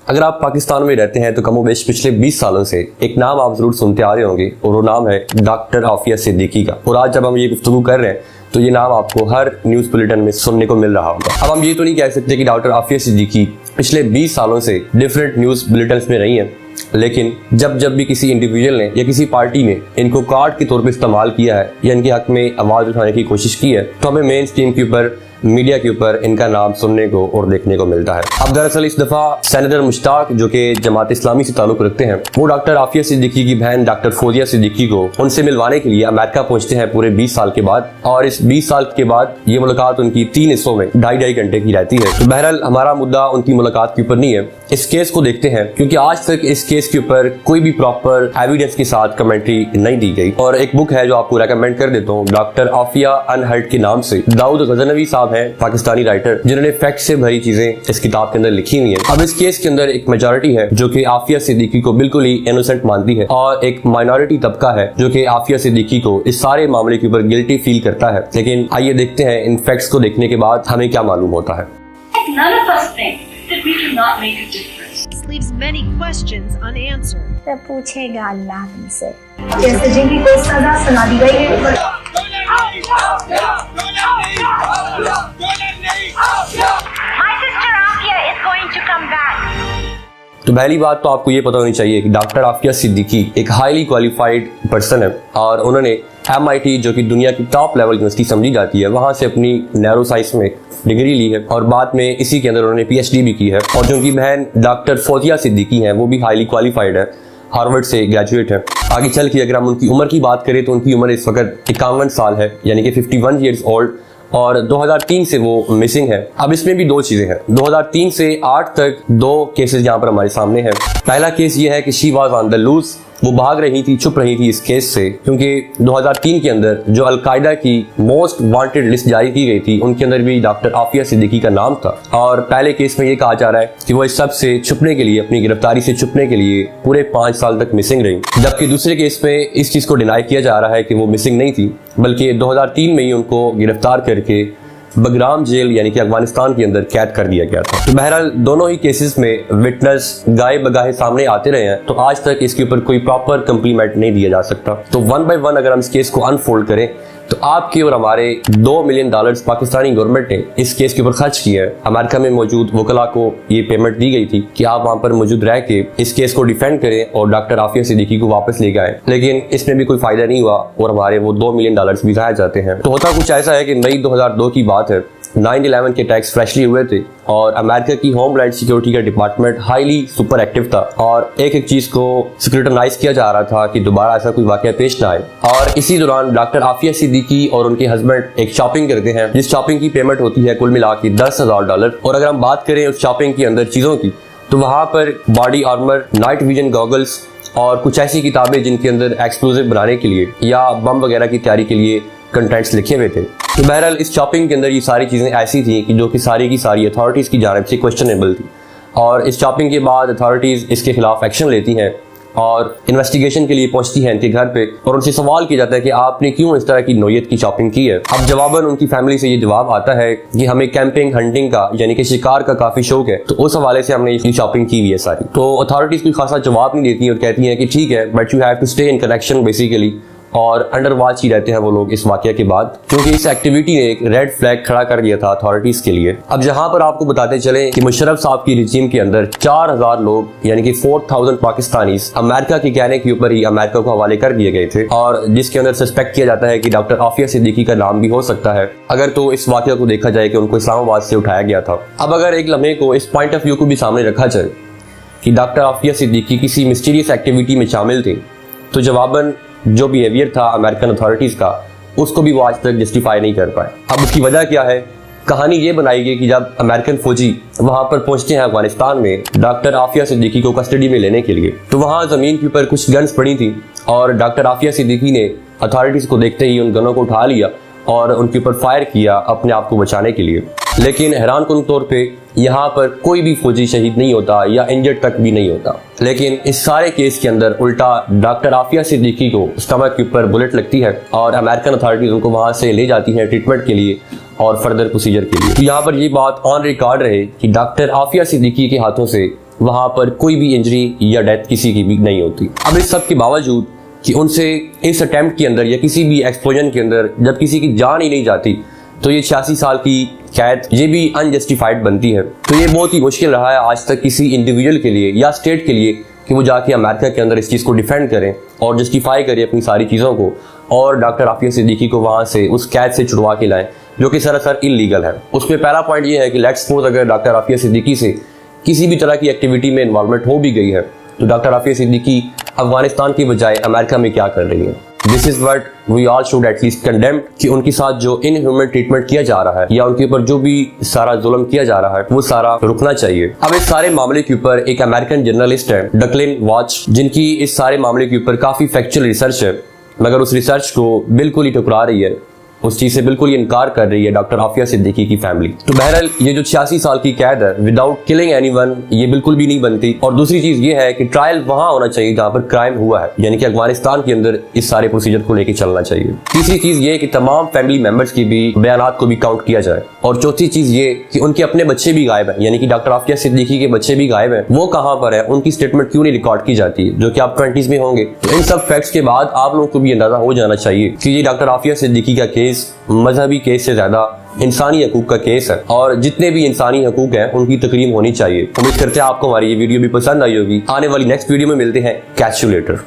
अगर आप पाकिस्तान में रहते हैं तो कमोबेश पिछले 20 सालों से एक नाम आप जरूर सुनते आ रहे होंगे और वो नाम है डॉक्टर आफिया सिद्दीकी का। और आज जब हम ये गुफ्तगू कर रहे हैं तो ये नाम आपको हर न्यूज़ बुलेटिन में सुनने को मिल रहा होगा। अब हम ये तो नहीं कह सकते कि डॉक्टर आफिया सिद्दीकी पिछले 20 सालों से डिफरेंट न्यूज़ बुलेटिन में रही हैं, लेकिन जब भी किसी इंडिविजुअल ने या किसी पार्टी ने इनको कार्ड के तौर पर इस्तेमाल किया है या इनके हक में आवाज़ उठाने की कोशिश की है तो हमें मेन स्ट्रीम के ऊपर मीडिया के ऊपर इनका नाम सुनने को और देखने को मिलता है। अब दरअसल इस दफा सेनेटर मुश्ताक जो कि जमात इस्लामी से ताल्लुक रखते हैं वो डॉक्टर आफिया सिद्दीकी की बहन डॉक्टर फौजिया सिद्दीकी को उनसे मिलवाने के लिए अमेरिका पहुंचते हैं पूरे 20 साल के बाद। और इस 20 साल के बाद ये मुलाकात उनकी 3 हिस्सों में 2.5 घंटे की रहती है। तो बहरहाल हमारा मुद्दा उनकी मुलाकात के ऊपर नहीं है, इस केस को देखते हैं क्योंकि आज तक इस केस के ऊपर कोई भी प्रॉपर एविडेंस के साथ कमेंट्री नहीं दी गई। और एक बुक है जो आपको रेकमेंड कर देता हूँ, डॉक्टर आफिया अनहर्ट के नाम से। दाऊद गजनवी साहब हैं पाकिस्तानी राइटर जिन्होंने फैक्ट से भरी चीजें इस किताब के अंदर लिखी हुई हैं। अब इस केस के अंदर एक मेजॉरिटी है जो कि आफिया सिद्दीकी को बिल्कुल ही इनोसेंट मानती है और एक माइनॉरिटी तबका है जो कि आफिया सिद्दीकी को इस सारे मामले के ऊपर गिल्टी फील करता है। लेकिन आइए देखते हैं इन फैक्ट्स को देखने के बाद हमें क्या मालूम होता है। Leaves many questions unanswered. तो पूछेगा अल्लाह हमसे। जैसे जिनकी कोई सजा सुना दी गई है। My sister Afia is going to come back. तो पहली बात तो आपको ये पता होनी चाहिए कि डॉक्टर आफिया सिद्दीकी एक हाईली क्वालिफाइड पर्सन है और उन्होंने MIT जो कि दुनिया की टॉप लेवल यूनिवर्सिटी समझी जाती है वहां से अपनी न्यूरो साइंस में डिग्री ली है और बाद में इसी के अंदर उन्होंने PhD भी की है। और जो उनकी बहन डॉक्टर फौजिया सिद्दीकी हैं वो भी हाईली क्वालिफाइड है, हार्वर्ड से ग्रेजुएट है। आगे चल के अगर हम उनकी उम्र की बात करें तो उनकी उम्र इस वक्त 51 साल है, यानी कि 51 ईयर्स ओल्ड, और 2003 से वो मिसिंग है। अब इसमें भी दो चीजें हैं, 2003 से 8 तक 2 केसेस यहाँ पर हमारे सामने हैं। पहला केस ये है कि she was on the loose, वो भाग रही थी, छुप रही थी इस केस से, क्योंकि 2003 के अंदर जो अलकायदा की मोस्ट वांटेड लिस्ट जारी की गई थी उनके अंदर भी डॉक्टर आफिया सिद्दीकी का नाम था। और पहले केस में ये कहा जा रहा है कि वो इस सब से छुपने के लिए, अपनी गिरफ्तारी से छुपने के लिए पूरे 5 साल तक मिसिंग रही, जबकि दूसरे केस में इस चीज को डिनाई किया जा रहा है कि वो मिसिंग नहीं थी, बल्कि 2003 में ही उनको गिरफ्तार करके बगराम जेल यानी कि अफगानिस्तान के अंदर कैद कर दिया गया था। तो बहरहाल दोनों ही केसेस में विटनेस गाये बगाहे सामने आते रहे हैं, तो आज तक इसके ऊपर कोई प्रॉपर कंप्लीमेंट नहीं दिया जा सकता। तो 1 बाय 1 अगर हम इस केस को अनफोल्ड करें तो आपके और हमारे $2 मिलियन पाकिस्तानी गवर्नमेंट ने इस केस के ऊपर खर्च किया है। अमेरिका में मौजूद वकला को ये पेमेंट दी गई थी कि आप वहां पर मौजूद रह के इस केस को डिफेंड करें और डॉक्टर आफिया सिद्दीकी को वापस ले गए, लेकिन इसमें भी कोई फायदा नहीं हुआ और हमारे वो $2 मिलियन भी जाया जाते हैं। तो होता कुछ ऐसा है कि मई 2002 की बात है, 9/11 के अटैक्स फ्रेशली हुए थे और अमेरिका की होमलैंड सिक्योरिटी का डिपार्टमेंट हाईली सुपर एक्टिव था और एक चीज को सिक्योरिटाइज किया जा रहा था कि दोबारा ऐसा कोई वाकया पेश ना आए। और इसी दौरान डॉक्टर आफिया सिद्दीकी और उनके हस्बैंड एक शॉपिंग करते हैं जिस शॉपिंग की पेमेंट होती है कुल मिला के $10,000। और अगर हम बात करें उस शॉपिंग के अंदर चीजों की तो वहां पर body armour, night vision goggles और कुछ ऐसी किताबें जिनके अंदर एक्सप्लोजिव बनाने के लिए या बम वगैरह की तैयारी के लिए कंटेंट्स लिखे हुए थे। तो बहरहाल इस शॉपिंग के अंदर ये सारी चीजें ऐसी थी कि जो कि सारी की सारी अथॉरिटीज की जानिब से क्वेश्चनेबल थी और इस शॉपिंग के बाद अथॉरिटीज इसके खिलाफ एक्शन लेती हैं और इन्वेस्टिगेशन के लिए पहुंचती हैं इनके घर पे और उनसे सवाल किया जाता है कि आपने क्यों इस तरह की नोयत की शॉपिंग की है। अब जवाबन उनकी फैमिली से ये जवाब आता है कि हमें कैंपिंग, हंटिंग का यानी कि शिकार का काफी शौक है, तो उस हवाले से हमने इसकी शॉपिंग की हुई है सारी। तो अथॉरिटीज कोई खासा जवाब नहीं देती और कहती हैं कि ठीक है, but you have to stay in connection basically, और अंडर वॉच ही रहते हैं वो लोग इस वाकया के बाद, क्योंकि इस एक्टिविटी ने एक रेड फ्लैग खड़ा कर दिया था अथॉरिटीज के लिए। अब जहां पर आपको बताते चले कि मुशर्रफ साहब की रिजीम के अंदर 4000 लोग यानी कि 4000 पाकिस्तानीज अमेरिका के कहने के ऊपर ही अमेरिका को हवाले कर दिए गए थे और जिसके अंदर सस्पेक्ट किया जाता है कि डॉक्टर आफिया सिद्दीकी का नाम भी हो सकता है अगर तो इस वाकया को देखा जाए कि उनको इस्लामाबाद से उठाया गया था। अब अगर एक लम्हे को इस पॉइंट ऑफ व्यू को भी सामने रखा जाए कि डॉक्टर आफिया सिद्दीकी किसी मिस्टीरियस एक्टिविटी में शामिल थे, तो जवाबन जो बिहेवियर था अमेरिकन अथॉरिटीज का उसको भी वो आज तक जस्टिफाई नहीं कर पाए। अब उसकी वजह क्या है? कहानी ये बनाई गई कि जब अमेरिकन फौजी वहां पर पहुंचते हैं अफगानिस्तान में डॉक्टर आफिया सिद्दीकी को कस्टडी में लेने के लिए, तो वहां जमीन के ऊपर कुछ गन्स पड़ी थी और डॉक्टर आफिया सिद्दीकी ने अथॉरिटीज को देखते ही उन गनों को उठा लिया और उनके ऊपर फायर किया अपने आप को बचाने के लिए। लेकिन हैरानकुन तौर पे यहाँ पर कोई भी फौजी शहीद नहीं होता या इंजर्ड तक भी नहीं होता, लेकिन इस सारे केस के अंदर उल्टा डॉक्टर आफिया सिद्दीकी को स्टमक के ऊपर बुलेट लगती है और अमेरिकन अथॉरिटीज उनको वहां से ले जाती हैं ट्रीटमेंट के लिए और फर्दर प्रोसीजर के लिए। तो यहाँ पर ये बात ऑन रिकॉर्ड रहे कि डॉक्टर आफिया सिद्दीकी के हाथों से वहां पर कोई भी इंजरी या डेथ किसी की भी नहीं होती। अब इस सब के बावजूद कि उनसे इस अटेम्प्ट के अंदर या किसी भी एक्सप्लोजन के अंदर जब किसी की जान ही नहीं जाती, तो ये 86 साल की कैद ये भी अनजस्टिफाइड बनती है। तो ये बहुत ही मुश्किल रहा है आज तक किसी इंडिविजुअल के लिए या स्टेट के लिए कि वो जाके अमेरिका के अंदर इस चीज़ को डिफेंड करें और जस्टिफाई करें अपनी सारी चीज़ों को, और डॉक्टर आफिया सिद्दीकी को वहाँ से उस कैद से छुड़वा के लाएं, जो कि सरासर इलीगल है। उसमें पहला पॉइंट ये है कि लेट्स सपोज अगर डॉक्टर आफिया सिद्दीकी से किसी भी तरह की एक्टिविटी में इन्वॉल्वमेंट हो भी गई है, तो डॉक्टर आफिया सिद्दीकी अफगानिस्तान की बजाय अमेरिका में क्या कर रही है। This is what we all should at least condemn कि उनके साथ जो इनह्यूमन ट्रीटमेंट किया जा रहा है या उनके ऊपर जो भी सारा जुल्म किया जा रहा है वो सारा रुकना चाहिए। अब इस सारे मामले के ऊपर एक अमेरिकन जर्नलिस्ट है डकलिन वॉच, जिनकी इस सारे मामले के ऊपर काफी फैक्चुअल रिसर्च है, मगर उस रिसर्च को बिल्कुल ही ठुकरा रही है, उस चीज से बिल्कुल ही इनकार कर रही है डॉक्टर आफिया सिद्दीकी की फैमिली। तो बहरहाल ये जो 86 साल की कैद है विदाउट किलिंग एनीवन, ये बिल्कुल भी नहीं बनती। और दूसरी चीज ये है कि ट्रायल वहां होना चाहिए जहां पर क्राइम हुआ है, यानी कि अफगानिस्तान के अंदर इस सारे प्रोसीजर को लेकर चलना चाहिए। तीसरी चीज ये कि तमाम फैमिली मेंबर्स की भी बयानात को भी काउंट किया जाए। और चौथी चीज ये कि उनके अपने बच्चे भी गायब हैं, यानी कि डॉक्टर आफिया सिद्दीकी के बच्चे भी गायब हैं, वो कहां पर है, उनकी स्टेटमेंट क्यों नहीं रिकॉर्ड की जाती है, जो कि आप 20s में होंगे। तो इन सब फैक्ट्स के बाद आप लोगों को भी अंदाजा हो जाना चाहिए कि ये डॉक्टर आफिया सिद्दीकी का केस मजहबी केस से ज्यादा इंसानी हकूक का केस है, और जितने भी इंसानी हकूक हैं उनकी तकरीम होनी चाहिए। उम्मीद करते हैं आपको हमारी ये वीडियो भी पसंद आई होगी। आने वाली नेक्स्ट वीडियो में मिलते हैं। Catch you later.